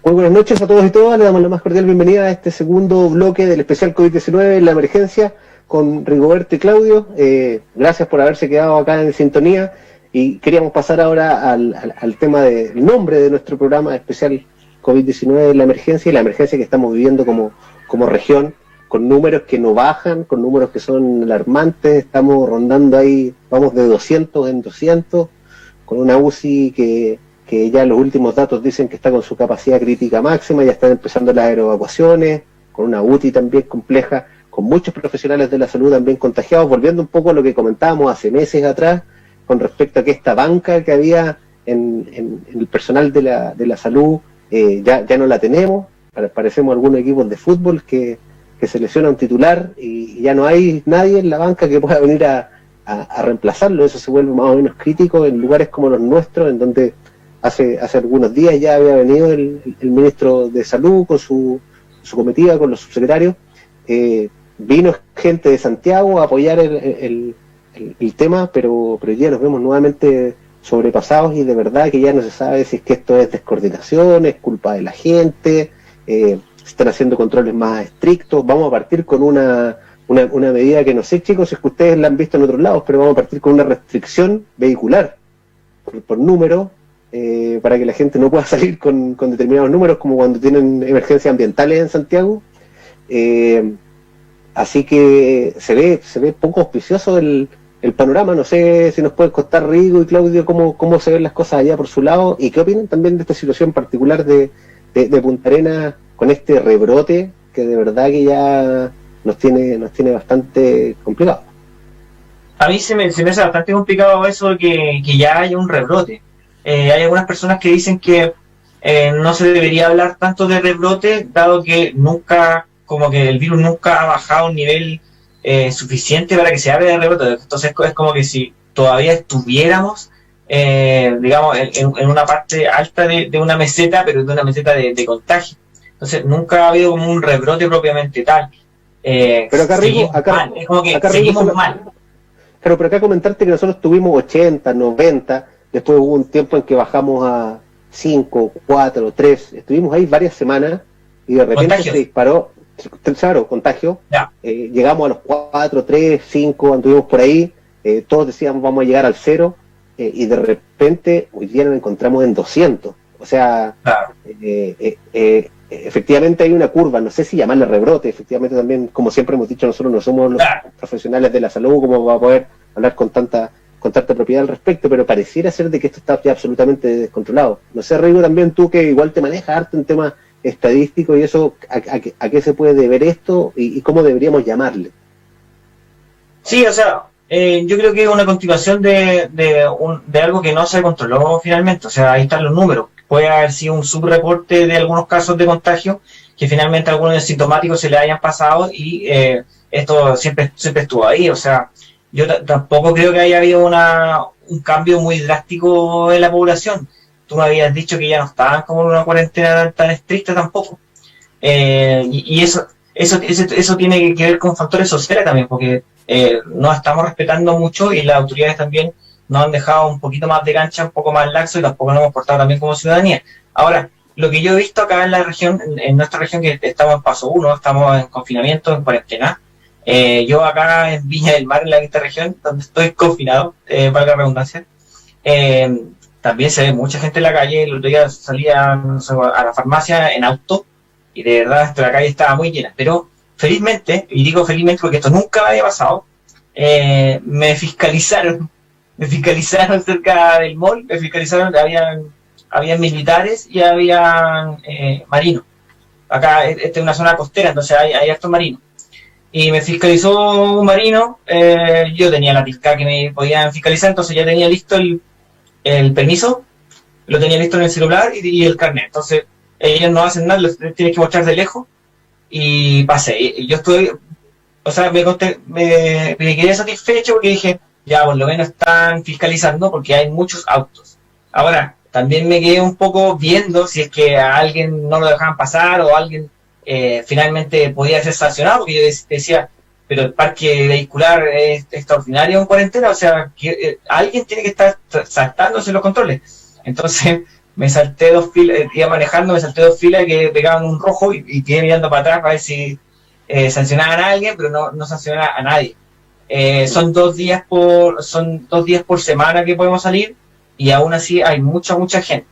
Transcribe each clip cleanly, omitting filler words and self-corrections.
Muy buenas noches a todos y todas, le damos la más cordial bienvenida a este segundo bloque del especial COVID-19 en la emergencia con Rigoberto y Claudio. Gracias por haberse quedado acá en sintonía y queríamos pasar ahora al tema del nombre de nuestro programa especial COVID-19 en la emergencia y la emergencia que estamos viviendo como región, con números que no bajan, con números que son alarmantes. Estamos rondando ahí, vamos de 200 en 200, con una UCI que ya los últimos datos dicen que está con su capacidad crítica máxima, ya están empezando las aeroevacuaciones, con una UTI también compleja, con muchos profesionales de la salud también contagiados, volviendo un poco a lo que comentábamos hace meses atrás, con respecto a que esta banca que había en el personal de la salud, ya no la tenemos. Parecemos algunos equipos de fútbol que se lesiona un titular y ya no hay nadie en la banca que pueda venir a reemplazarlo. Eso se vuelve más o menos crítico en lugares como los nuestros, en donde hace algunos días ya había venido el ministro de Salud con su comitiva, con los subsecretarios. Vino gente de Santiago a apoyar el tema, pero hoy día nos vemos nuevamente sobrepasados y de verdad que ya no se sabe si es que esto es descoordinación, es culpa de la gente, se están haciendo controles más estrictos. Vamos a partir con una medida que no sé, chicos, si es que ustedes la han visto en otros lados, pero vamos a partir con una restricción vehicular por número, para que la gente no pueda salir con determinados números, como cuando tienen emergencias ambientales en Santiago. Así que se ve poco auspicioso el panorama. No sé si nos pueden contar, Rigo y Claudio, cómo se ven las cosas allá por su lado y qué opinan también de esta situación particular de Punta Arenas con este rebrote que de verdad que ya nos tiene bastante complicado. A mí se me hace bastante complicado eso de que ya haya un rebrote. Hay algunas personas que dicen que no se debería hablar tanto de rebrote, dado que como que el virus nunca ha bajado a un nivel suficiente para que se hable de rebrote. Entonces es como que si todavía estuviéramos, digamos, en una parte alta de una meseta, pero de una meseta de contagio. Entonces nunca ha habido como un rebrote propiamente tal. Pero acá, Rigo, es como que seguimos mal. Claro, pero acá comentarte que nosotros tuvimos 80, 90, después hubo un tiempo en que bajamos a 5, 4, 3, estuvimos ahí varias semanas y de repente se disparó, claro, contagio, llegamos a los 4, 3, 5, anduvimos por ahí, todos decíamos vamos a llegar al 0, y de repente hoy día nos encontramos en 200, o sea, efectivamente hay una curva, no sé si llamarle rebrote, efectivamente también, como siempre hemos dicho, nosotros no somos los profesionales de la salud como va a poder hablar con tanta propiedad al respecto, pero pareciera ser de que esto está ya absolutamente descontrolado. No sé, Rigo, también tú que igual te manejas harto en temas estadísticos y eso, ¿a qué se puede deber esto y cómo deberíamos llamarle? Sí, o sea, yo creo que es una continuación de algo que no se controló finalmente. O sea, ahí están los números. Puede haber sido un subreporte de algunos casos de contagio que finalmente algunos asintomáticos se le hayan pasado y esto siempre estuvo ahí. O sea, yo tampoco creo que haya habido un cambio muy drástico en la población. Tú me habías dicho que ya no estaban como en una cuarentena tan estricta tampoco. Y eso tiene que ver con factores sociales también, porque nos estamos respetando mucho y las autoridades también nos han dejado un poquito más de cancha, un poco más laxo y tampoco nos hemos portado también como ciudadanía. Ahora, lo que yo he visto acá en la región, en nuestra región, que estamos en paso 1, estamos en confinamiento, en cuarentena. Yo acá en Viña del Mar, en la quinta región, donde estoy confinado, para la redundancia, también se ve mucha gente en la calle. El otro día salía, no sé, a la farmacia en auto y de verdad la calle estaba muy llena. Pero felizmente, y digo felizmente porque esto nunca había pasado, me fiscalizaron cerca del mall, habían militares y había marinos. Acá esta es una zona costera, entonces hay hartos marinos. Y me fiscalizó un marino, yo tenía la tisca que me podían fiscalizar, entonces ya tenía listo el permiso, lo tenía listo en el celular y el carnet. Entonces ellos no hacen nada, los tienes que mostrar de lejos y pasé. Y yo estoy, o sea, me quedé satisfecho porque dije, ya por lo menos están fiscalizando porque hay muchos autos. Ahora, también me quedé un poco viendo si es que a alguien no lo dejaban pasar o alguien finalmente podía ser sancionado, porque yo decía, pero el parque vehicular es extraordinario en cuarentena, o sea, que alguien tiene que estar saltándose los controles. Entonces me salté 2 filas, iba manejando, me salté 2 filas que pegaban un rojo y quedé mirando para atrás para ver si sancionaban a alguien, pero no sancionaban a nadie. Son 2 días por semana que podemos salir y aún así hay mucha gente.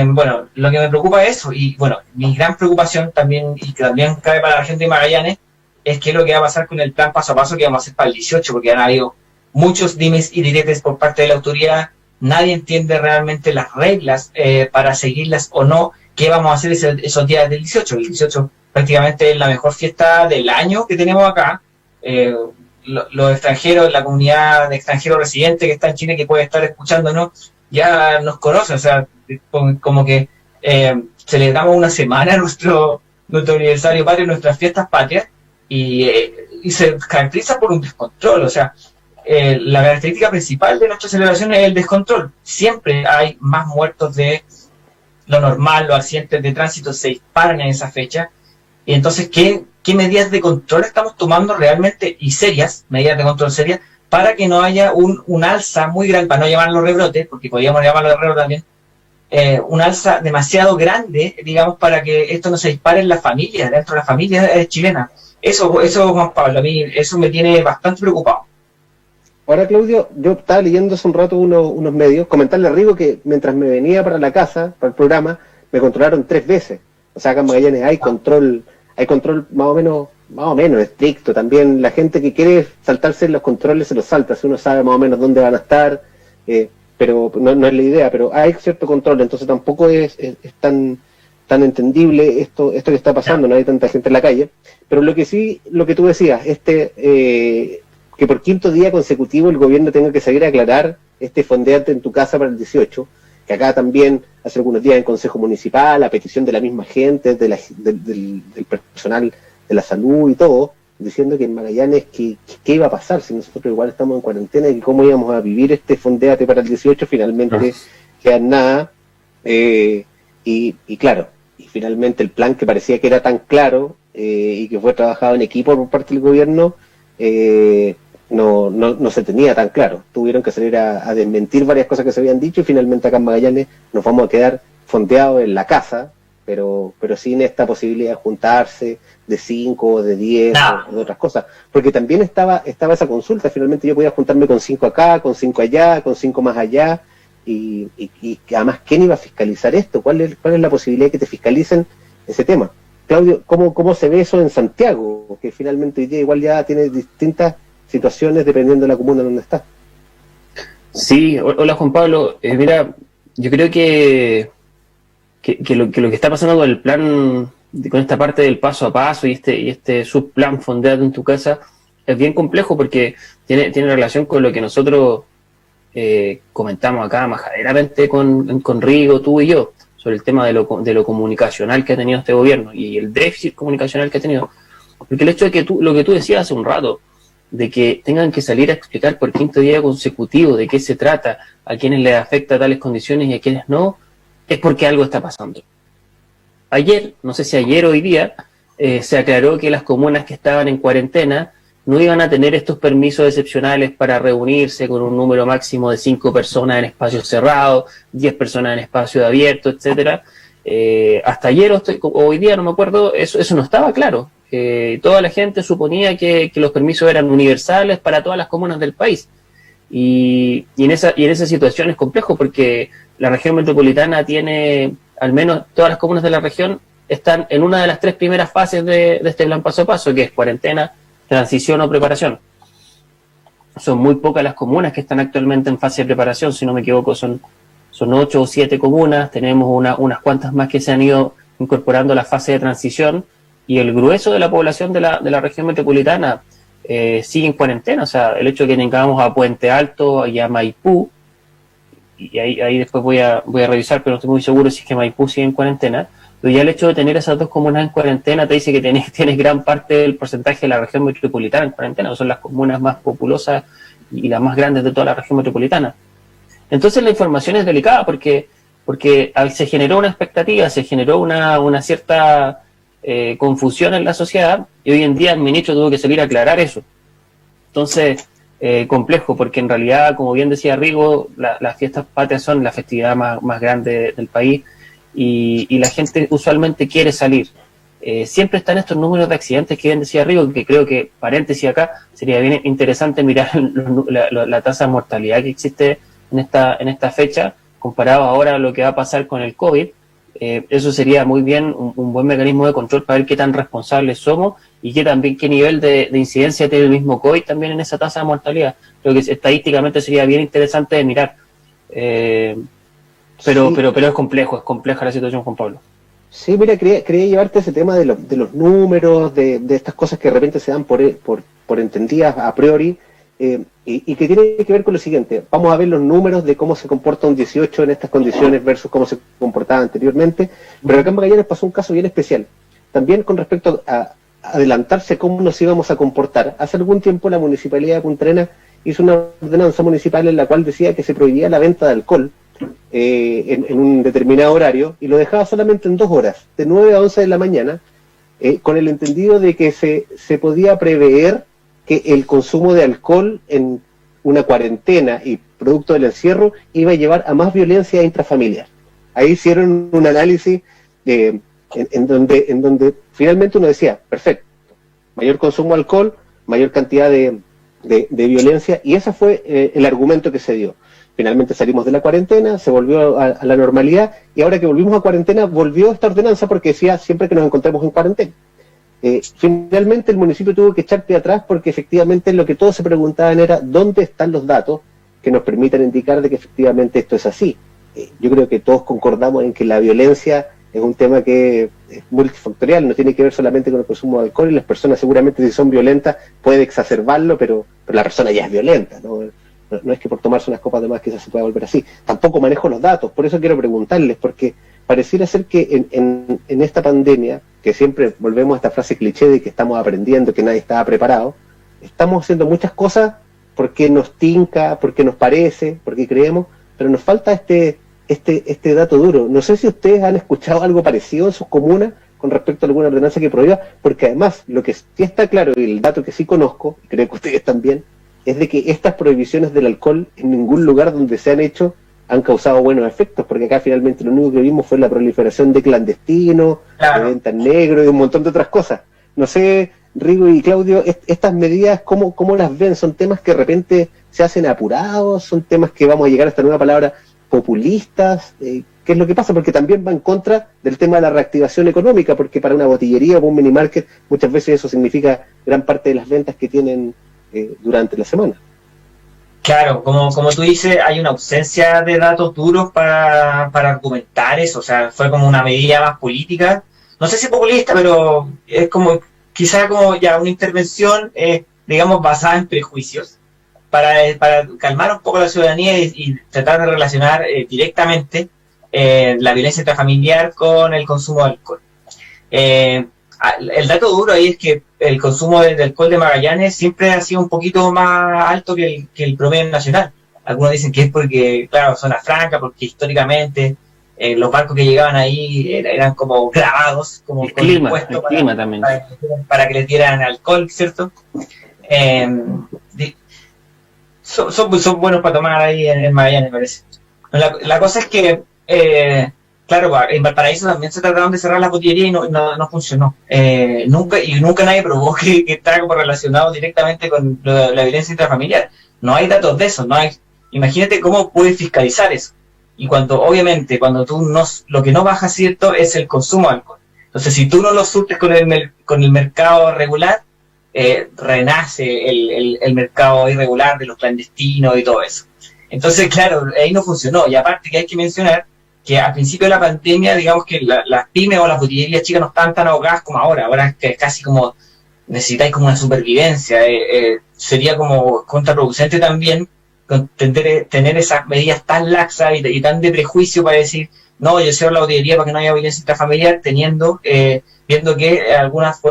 Bueno, lo que me preocupa es eso, y bueno, mi gran preocupación también, y que también cabe para la gente de Magallanes, es qué es lo que va a pasar con el plan paso a paso que vamos a hacer para el 18, porque han habido muchos dimes y diretes por parte de la autoridad, nadie entiende realmente las reglas para seguirlas o no, qué vamos a hacer esos días del 18. El 18 prácticamente es la mejor fiesta del año que tenemos acá. Los extranjeros, la comunidad de extranjeros residentes que está en Chile, que puede estar escuchándonos, ya nos conoce, o sea, como que celebramos una semana nuestro aniversario patrio, nuestras fiestas patrias, y se caracteriza por un descontrol, o sea, la característica principal de nuestra celebración es el descontrol. Siempre hay más muertos de lo normal, los accidentes de tránsito se disparan en esa fecha, y entonces, ¿qué medidas de control estamos tomando realmente, y serias, medidas de control serias, para que no haya un alza muy grande, para no llamarlo rebrote, porque podríamos llamarlo de rebrote también, un alza demasiado grande, digamos, para que esto no se dispare en la familia, dentro de la familia chilena? Eso, Juan Pablo, a mí eso me tiene bastante preocupado. Ahora, Claudio, yo estaba leyendo hace un rato unos medios, comentarle a Rigo que mientras me venía para la casa, para el programa, me controlaron 3 veces. O sea, acá en Magallanes hay control más o menos estricto. También la gente que quiere saltarse los controles se los salta, si uno sabe más o menos dónde van a estar, pero no es la idea, pero hay cierto control, entonces tampoco es tan entendible esto que está pasando, no hay tanta gente en la calle. Pero lo que tú decías, que por 5.º día consecutivo el gobierno tenga que salir a aclarar fondeate en tu casa para el 18, que acá también hace algunos días en Consejo Municipal, a petición de la misma gente, del personal de la salud y todo, diciendo que en Magallanes qué iba a pasar si nosotros igual estamos en cuarentena y cómo íbamos a vivir fondeate para el 18, finalmente queda nada, y claro, y finalmente el plan que parecía que era tan claro y que fue trabajado en equipo por parte del gobierno, no se tenía tan claro. Tuvieron que salir a desmentir varias cosas que se habían dicho y finalmente acá en Magallanes nos vamos a quedar fondeados en la casa, pero sin esta posibilidad de juntarse de 5 de 10 o de otras cosas, porque también estaba esa consulta. Finalmente yo podía juntarme con 5 acá, con 5 allá, con 5 más allá, y además, ¿quién iba a fiscalizar esto? ¿Cuál es la posibilidad de que te fiscalicen ese tema? Claudio, ¿cómo se ve eso en Santiago? Que finalmente hoy día igual ya tiene distintas situaciones dependiendo de la comuna donde está. Sí, hola Juan Pablo. Mira, yo creo que lo que está pasando con el plan, con esta parte del paso a paso y este subplan fondeado en tu casa, es bien complejo porque tiene relación con lo que nosotros comentamos acá majaderamente con Rigo, tú y yo, sobre el tema de lo comunicacional que ha tenido este gobierno y el déficit comunicacional que ha tenido. Porque el hecho de que lo que tú decías hace un rato, de que tengan que salir a explicar por 5.º día consecutivo de qué se trata, a quienes les afecta tales condiciones y a quienes no, es porque algo está pasando. Ayer, no sé si ayer o hoy día, se aclaró que las comunas que estaban en cuarentena no iban a tener estos permisos excepcionales para reunirse con un número máximo de 5 personas en espacios cerrados, 10 personas en espacio abierto, etcétera. Hasta ayer o hoy día, no me acuerdo, eso no estaba claro. Toda la gente suponía que los permisos eran universales para todas las comunas del país. Y en esa situación es complejo porque la región metropolitana tiene, al menos todas las comunas de la región están en una de las 3 primeras fases de este plan paso a paso, que es cuarentena, transición o preparación. Son muy pocas las comunas que están actualmente en fase de preparación, si no me equivoco son 8 o 7 comunas, tenemos unas cuantas más que se han ido incorporando a la fase de transición, y el grueso de la población de la región metropolitana sigue en cuarentena. O sea, el hecho de que tengamos a Puente Alto y a Maipú, y ahí después voy a revisar, pero no estoy muy seguro si es que Maipú sigue en cuarentena, pero ya el hecho de tener esas 2 comunas en cuarentena te dice que tienes gran parte del porcentaje de la región metropolitana en cuarentena, que son las comunas más populosas y las más grandes de toda la región metropolitana. Entonces la información es delicada porque se generó una expectativa, se generó una cierta confusión en la sociedad, y hoy en día el ministro tuvo que salir a aclarar eso. Entonces, complejo, porque en realidad, como bien decía Rigo, las fiestas patrias son la festividad más grande del país y la gente usualmente quiere salir. Siempre están estos números de accidentes que bien decía Rigo, que creo que, paréntesis acá, sería bien interesante mirar la tasa de mortalidad que existe en esta fecha, comparado ahora a lo que va a pasar con el COVID. Eso sería muy bien un buen mecanismo de control para ver qué tan responsables somos y qué nivel de incidencia tiene el mismo COVID también en esa tasa de mortalidad. Creo que estadísticamente sería bien interesante de mirar. Pero es compleja la situación, Juan Pablo. Sí, mira, quería llevarte ese tema de los números, de estas cosas que de repente se dan por entendidas a priori, y que tiene que ver con lo siguiente. Vamos a ver los números de cómo se comporta un 18 en estas condiciones versus cómo se comportaba anteriormente, pero acá en Magallanes pasó un caso bien especial. También con respecto a adelantarse cómo nos íbamos a comportar. Hace algún tiempo la Municipalidad de Punta Arenas hizo una ordenanza municipal en la cual decía que se prohibía la venta de alcohol en un determinado horario, y lo dejaba solamente en 2 horas, de 9 a 11 de la mañana, con el entendido de que se podía prever que el consumo de alcohol en una cuarentena y producto del encierro iba a llevar a más violencia intrafamiliar. Ahí hicieron un análisis en donde finalmente uno decía, perfecto, mayor consumo de alcohol, mayor cantidad de violencia, y ese fue el argumento que se dio. Finalmente salimos de la cuarentena, se volvió a la normalidad, y ahora que volvimos a cuarentena, volvió esta ordenanza porque decía siempre que nos encontremos en cuarentena. Finalmente el municipio tuvo que echar pie atrás porque efectivamente lo que todos se preguntaban era ¿dónde están los datos que nos permitan indicar de que efectivamente esto es así? Yo creo que todos concordamos en que la violencia es un tema que es multifactorial, no tiene que ver solamente con el consumo de alcohol, y las personas seguramente si son violentas puede exacerbarlo, pero la persona ya es violenta, ¿no? No es que por tomarse unas copas de más quizás se pueda volver así. Tampoco manejo los datos, por eso quiero preguntarles, porque pareciera ser que en esta pandemia, que siempre volvemos a esta frase cliché de que estamos aprendiendo, que nadie estaba preparado, estamos haciendo muchas cosas porque nos tinca, porque nos parece, porque creemos, pero nos falta este dato duro. No sé si ustedes han escuchado algo parecido en sus comunas con respecto a alguna ordenanza que prohíba, porque además lo que sí está claro, y el dato que sí conozco, y creo que ustedes también, es de que estas prohibiciones del alcohol en ningún lugar donde se han hecho han causado buenos efectos, porque acá finalmente lo único que vimos fue la proliferación de clandestinos, de venta en negro y un montón de otras cosas. No sé, Rigo y Claudio, estas medidas, ¿cómo las ven? ¿Son temas que de repente se hacen apurados? ¿Son temas que vamos a llegar a esta nueva palabra, populistas? ¿Qué es lo que pasa? Porque también va en contra del tema de la reactivación económica, porque para una botillería o un minimarket muchas veces eso significa gran parte de las ventas que tienen durante la semana. Claro, como tú dices, hay una ausencia de datos duros para argumentar eso, o sea, fue como una medida más política, no sé si populista, pero es como, quizá como ya una intervención, digamos, basada en prejuicios, para calmar un poco la ciudadanía y tratar de relacionar directamente la violencia intrafamiliar con el consumo de alcohol. El dato duro ahí es que el consumo de alcohol de Magallanes siempre ha sido un poquito más alto que el promedio nacional. Algunos dicen que es porque, claro, zona franca, porque históricamente los barcos que llegaban ahí eran como grabados, como el clima también. Para que les dieran alcohol, ¿cierto? Son buenos para tomar ahí en Magallanes, me parece. La cosa es que claro, en Valparaíso también se trataron de cerrar las botillerías y no funcionó. Nunca nadie probó que estaba como relacionado directamente con la violencia intrafamiliar. No hay datos de eso, imagínate cómo puedes fiscalizar eso. Y obviamente, cuando tú lo que no baja, ¿cierto?, es el consumo de alcohol. Entonces, si tú no lo surtes con el mercado regular, renace el mercado irregular de los clandestinos y todo eso. Entonces, claro, ahí no funcionó. Y aparte que hay que mencionar que al principio de la pandemia, digamos que las pymes o las botillerías chicas no estaban tan ahogadas como ahora es que casi como necesitáis como una supervivencia, sería como contraproducente también tener esas medidas tan laxas y tan de prejuicio para decir, no, yo cierro la botillería para que no haya violencia intrafamiliar, viendo que algunas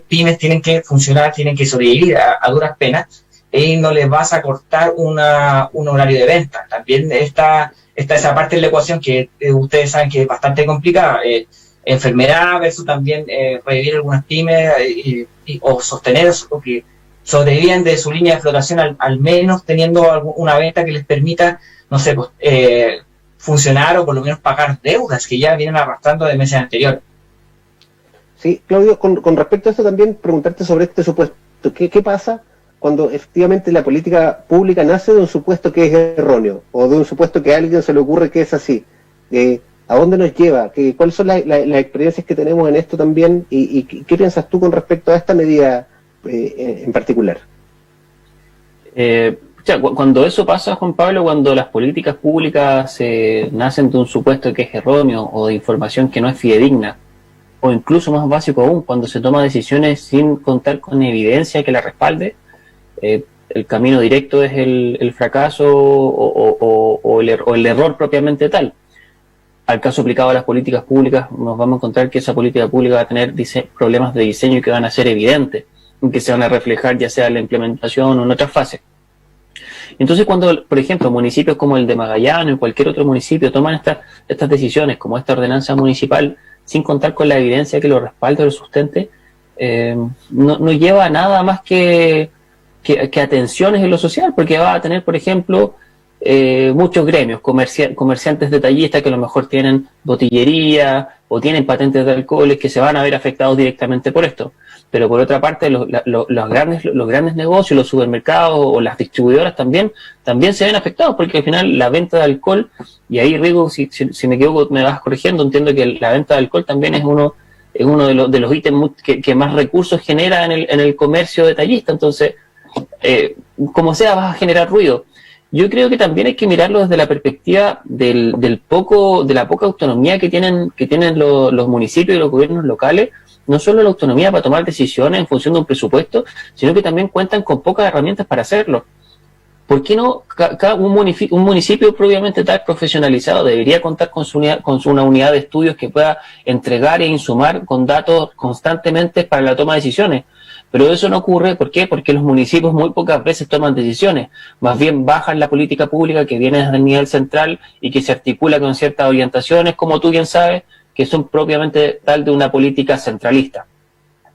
pymes tienen que funcionar, tienen que sobrevivir a duras penas, y no les vas a cortar un horario de venta. También está esa parte de la ecuación que ustedes saben que es bastante complicada, enfermedad versus también revivir algunas pymes o sostener, o que sobreviven de su línea de flotación al menos teniendo una venta que les permita, no sé, pues, funcionar o por lo menos pagar deudas que ya vienen arrastrando de meses anteriores. Sí, Claudio, con respecto a eso también preguntarte sobre este supuesto. ¿Qué pasa cuando efectivamente la política pública nace de un supuesto que es erróneo o de un supuesto que a alguien se le ocurre que es así? ¿A dónde nos lleva? ¿Cuáles son las experiencias que tenemos en esto también? ¿Y qué piensas tú con respecto a esta medida en particular? Cuando eso pasa, Juan Pablo, cuando las políticas públicas nacen de un supuesto que es erróneo o de información que no es fidedigna, o incluso más básico aún, cuando se toman decisiones sin contar con evidencia que la respalde, el camino directo es el fracaso o el error propiamente tal. Al caso aplicado a las políticas públicas, nos vamos a encontrar que esa política pública va a tener problemas de diseño que van a ser evidentes, que se van a reflejar ya sea en la implementación o en otras fases. Entonces, cuando, por ejemplo, municipios como el de Magallanes o cualquier otro municipio toman estas decisiones, como esta ordenanza municipal, sin contar con la evidencia que lo respalde o lo sustente, no lleva a nada más que atenciones en lo social, porque va a tener, por ejemplo, muchos gremios, comerciantes detallistas que a lo mejor tienen botillería o tienen patentes de alcoholes que se van a ver afectados directamente por esto. Pero por otra parte, los grandes negocios, los supermercados o las distribuidoras también se ven afectados, porque al final la venta de alcohol, y ahí Rigo, si me equivoco me vas corrigiendo, entiendo que la venta de alcohol también es uno de los ítems que más recursos genera en el comercio detallista. Entonces, como sea, vas a generar ruido. Yo creo que también hay que mirarlo desde la perspectiva de la poca autonomía que tienen los municipios y los gobiernos locales, no solo la autonomía para tomar decisiones en función de un presupuesto, sino que también cuentan con pocas herramientas para hacerlo. ¿Por qué no un municipio propiamente tal profesionalizado debería contar con una unidad de estudios que pueda entregar e insumar con datos constantemente para la toma de decisiones? Pero eso no ocurre, ¿por qué? Porque los municipios muy pocas veces toman decisiones, más bien bajan la política pública que viene desde el nivel central y que se articula con ciertas orientaciones, como tú bien sabes, que son propiamente tal de una política centralista.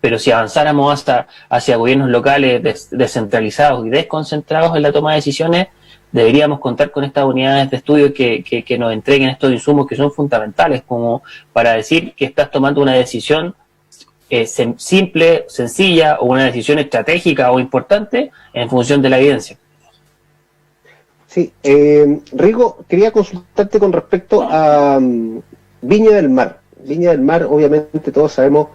Pero si avanzáramos hacia gobiernos locales descentralizados y desconcentrados en la toma de decisiones, deberíamos contar con estas unidades de estudio que nos entreguen estos insumos que son fundamentales, como para decir que estás tomando una decisión simple, sencilla, o una decisión estratégica o importante en función de la evidencia. Sí, Rigo, quería consultarte con respecto a Viña del Mar. Viña del Mar, obviamente todos sabemos,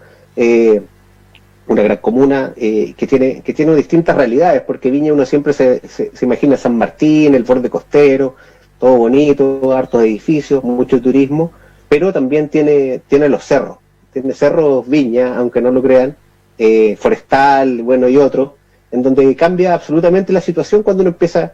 una gran comuna que tiene distintas realidades, porque Viña uno siempre se imagina San Martín, el borde costero, todo bonito, hartos edificios, mucho turismo, pero también tiene los cerros. Tiene cerros Viña, aunque no lo crean, Forestal, bueno, y otros, en donde cambia absolutamente la situación cuando uno empieza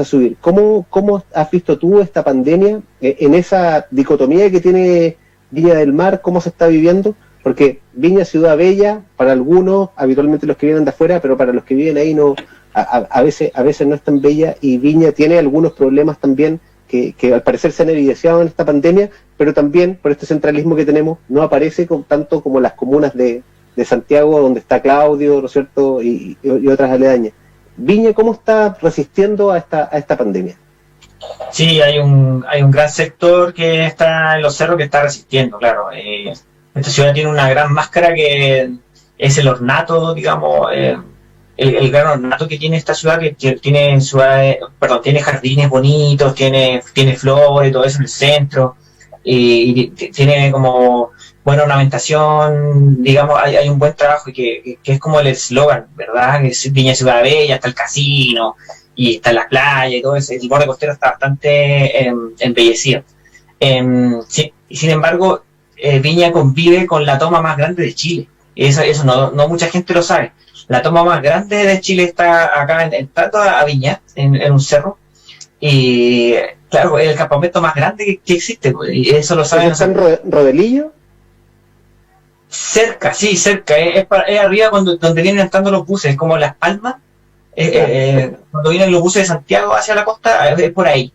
a subir. ¿Cómo has visto tú esta pandemia en esa dicotomía que tiene Viña del Mar? ¿Cómo se está viviendo? Porque Viña, ciudad bella, para algunos, habitualmente los que vienen de afuera, pero para los que viven ahí no, a veces no es tan bella, y Viña tiene algunos problemas también que al parecer se han evidenciado en esta pandemia, pero también por este centralismo que tenemos no aparece tanto como las comunas de Santiago, donde está Claudio, ¿no es cierto?, y otras aledañas. Viña, ¿cómo está resistiendo a esta pandemia? Sí, hay un gran sector que está en los cerros que está resistiendo, claro. Esta ciudad tiene una gran máscara que es el ornato, digamos, el gran ornato que tiene esta ciudad, que tiene jardines bonitos, tiene flores, todo eso en el centro, y tiene como buena ornamentación, digamos, hay un buen trabajo y que es como el eslogan, ¿verdad? Que es Viña Ciudad Bella, está el casino, y está la playa y todo eso, el borde costero está bastante embellecido. Sí, y sin embargo, Viña convive con la toma más grande de Chile. Eso no mucha gente lo sabe. La toma más grande de Chile está acá entrando a Viña, en un cerro, y claro, es el campamento más grande que existe, y eso lo saben. ¿Está en Rodelillo? Cerca, sí, cerca, es arriba donde vienen entrando los buses, es como Las Palmas, cuando vienen los buses de Santiago hacia la costa, es por ahí.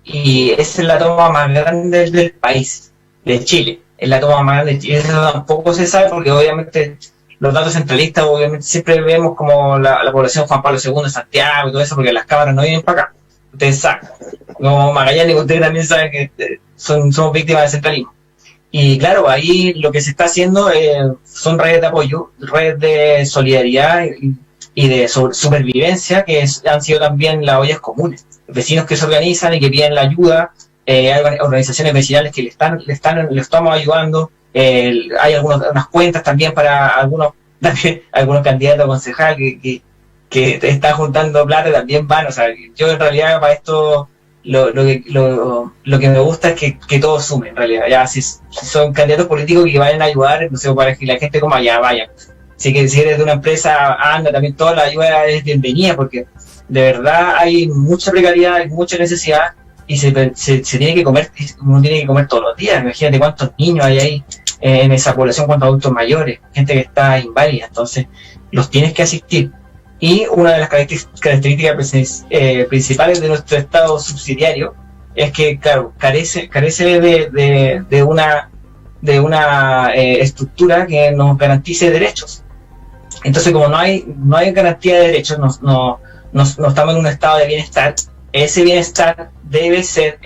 Y esa es la toma más grande del país, de Chile, es la toma más grande de Chile. Eso tampoco se sabe porque obviamente los datos centralistas, obviamente siempre vemos como la población Juan Pablo II, Santiago y todo eso, porque las cámaras no vienen para acá. Ustedes saben, como Magallanes, ustedes también saben que somos víctimas del centralismo. Y claro, ahí lo que se está haciendo son redes de apoyo, redes de solidaridad y de supervivencia, que han sido también las ollas comunes. Vecinos que se organizan y que piden la ayuda, hay organizaciones vecinales que le estamos ayudando, hay unas cuentas también para algunos candidatos a concejal que están juntando plata, también van. O sea, yo en realidad para esto lo que me gusta es que todos sumen, en realidad. Ya si son candidatos políticos que vayan a ayudar, no sé, para que la gente coma, ya vaya. Si eres de una empresa, anda, también toda la ayuda es bienvenida, porque de verdad hay mucha precariedad, hay mucha necesidad, y se tiene que comer, uno tiene que comer todos los días. Imagínate cuántos niños hay ahí en esa población, cuántos adultos mayores, gente que está inválida, entonces los tienes que asistir. Y una de las características principales de nuestro Estado subsidiario es que, claro, carece de una estructura que nos garantice derechos. Entonces, como no hay garantía de derechos, no estamos en un estado de bienestar. Ese bienestar debe ser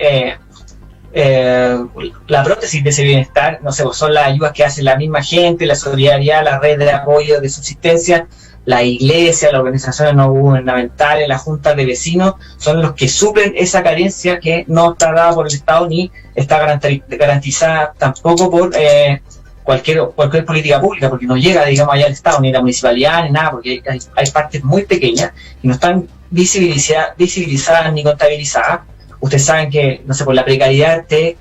la prótesis de ese bienestar, no sé, son las ayudas que hace la misma gente, la solidaridad, la red de apoyo de subsistencia, la iglesia, las organizaciones no gubernamentales, las juntas de vecinos, son los que suplen esa carencia que no está dada por el Estado ni está garantizada tampoco por cualquier política pública, porque no llega, digamos, allá al Estado, ni la municipalidad, ni nada, porque hay partes muy pequeñas y no están visibilizadas ni contabilizadas. Ustedes saben que, no sé, por la precariedad te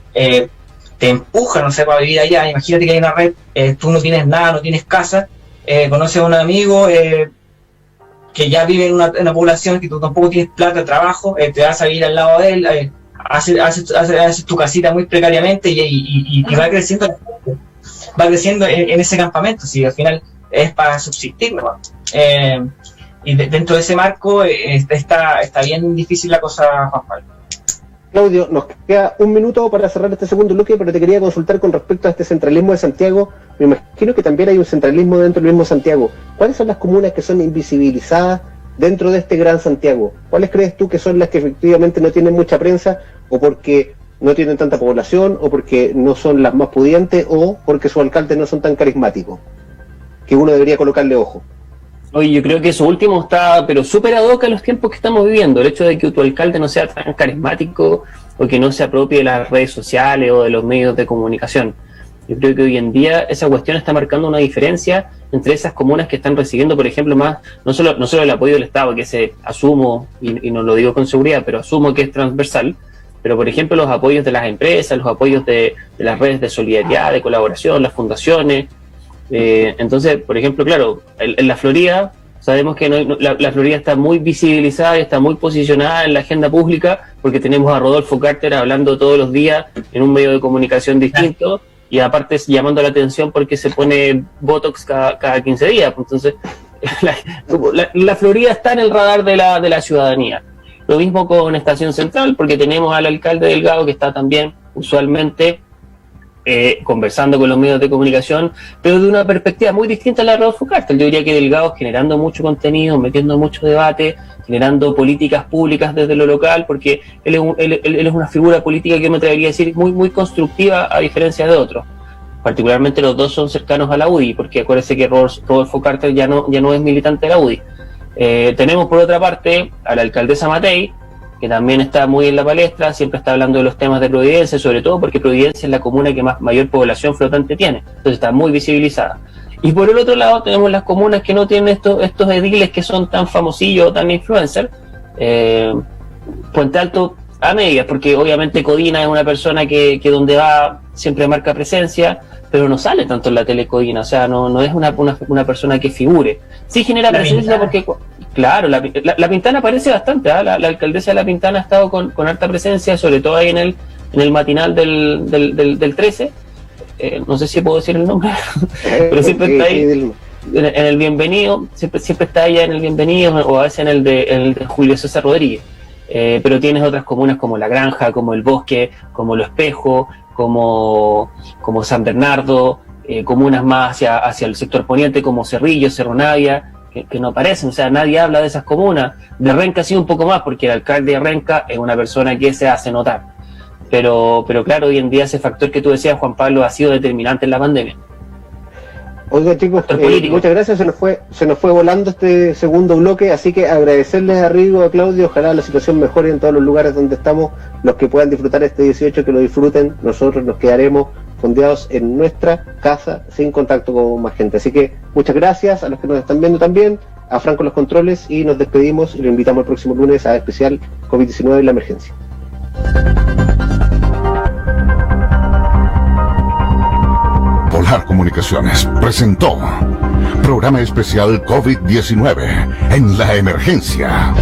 empuja, no sé, para vivir allá. Imagínate que hay una red, tú no tienes nada, no tienes casa, conoces a un amigo que ya vive en una población que tú tampoco tienes plata, trabajo, te vas a ir al lado de él, haces tu casita muy precariamente y va creciendo en ese campamento, si al final es para subsistir, ¿no? Y dentro de ese marco está bien difícil la cosa, Juan Pablo. Claudio, nos queda un minuto para cerrar este segundo bloque, pero te quería consultar con respecto a este centralismo de Santiago. Me imagino que también hay un centralismo dentro del mismo Santiago. ¿Cuáles son las comunas que son invisibilizadas dentro de este gran Santiago? ¿Cuáles crees tú que son las que efectivamente no tienen mucha prensa, o porque no tienen tanta población, o porque no son las más pudientes, o porque sus alcaldes no son tan carismáticos, que uno debería colocarle ojo? Oye, yo creo que eso último está, pero súper ad hoc a los tiempos que estamos viviendo. El hecho de que tu alcalde no sea tan carismático o que no se apropie de las redes sociales o de los medios de comunicación. Yo creo que hoy en día esa cuestión está marcando una diferencia entre esas comunas que están recibiendo, por ejemplo, más, no solo el apoyo del Estado, que se asumo, y no lo digo con seguridad, pero asumo que es transversal, pero por ejemplo los apoyos de las empresas, los apoyos de las redes de solidaridad, de colaboración, las fundaciones. Entonces, por ejemplo, claro, en la Florida sabemos que la Florida está muy visibilizada y está muy posicionada en la agenda pública, porque tenemos a Rodolfo Carter hablando todos los días en un medio de comunicación distinto, y aparte llamando la atención porque se pone Botox cada 15 días. Entonces la Florida está en el radar de la ciudadanía. Lo mismo con Estación Central, porque tenemos al alcalde Delgado, que está también usualmente conversando con los medios de comunicación, pero de una perspectiva muy distinta a la de Rodolfo Carter. Yo diría que Delgado generando mucho contenido, metiendo mucho debate, generando políticas públicas desde lo local, porque él es una figura política que yo me atrevería a decir muy, muy constructiva, a diferencia de otros. Particularmente los dos son cercanos a la UDI, porque acuérdense que Rodolfo Carter ya no es militante de la UDI. Tenemos por otra parte a la alcaldesa Matei, que también está muy en la palestra, siempre está hablando de los temas de Providencia, sobre todo porque Providencia es la comuna que mayor población flotante tiene, entonces está muy visibilizada. Y por el otro lado tenemos las comunas que no tienen estos ediles que son tan famosillos, tan influencers. Puente Alto a medias, porque obviamente Codina es una persona que donde va siempre marca presencia, pero no sale tanto en la tele Codina, o sea, no es una persona que figure. Sí genera presencia porque... Claro, la Pintana aparece bastante, ¿eh? La alcaldesa de La Pintana ha estado con harta presencia, sobre todo ahí en el matinal del 13, no sé si puedo decir el nombre, pero siempre está ahí en el bienvenido, siempre está ella en el bienvenido, o a veces en el de Julio César Rodríguez, pero tienes otras comunas como La Granja, como El Bosque, como Lo Espejo, como San Bernardo, comunas más hacia el sector poniente como Cerrillo, Cerro Navia, que no aparecen, o sea, nadie habla de esas comunas. De Renca sí un poco más, porque el alcalde de Renca es una persona que se hace notar. Pero claro, hoy en día ese factor que tú decías, Juan Pablo, ha sido determinante en la pandemia. Oiga, chicos, muchas gracias, se nos fue volando este segundo bloque, así que agradecerles a Rigo, a Claudio, ojalá la situación mejore en todos los lugares donde estamos, los que puedan disfrutar este 18, que lo disfruten, nosotros nos quedaremos fondeados en nuestra casa, sin contacto con más gente. Así que muchas gracias a los que nos están viendo también, a Franco los controles, y nos despedimos y lo invitamos el próximo lunes a especial COVID-19 en la emergencia. Polar Comunicaciones presentó Programa Especial COVID-19 en la Emergencia.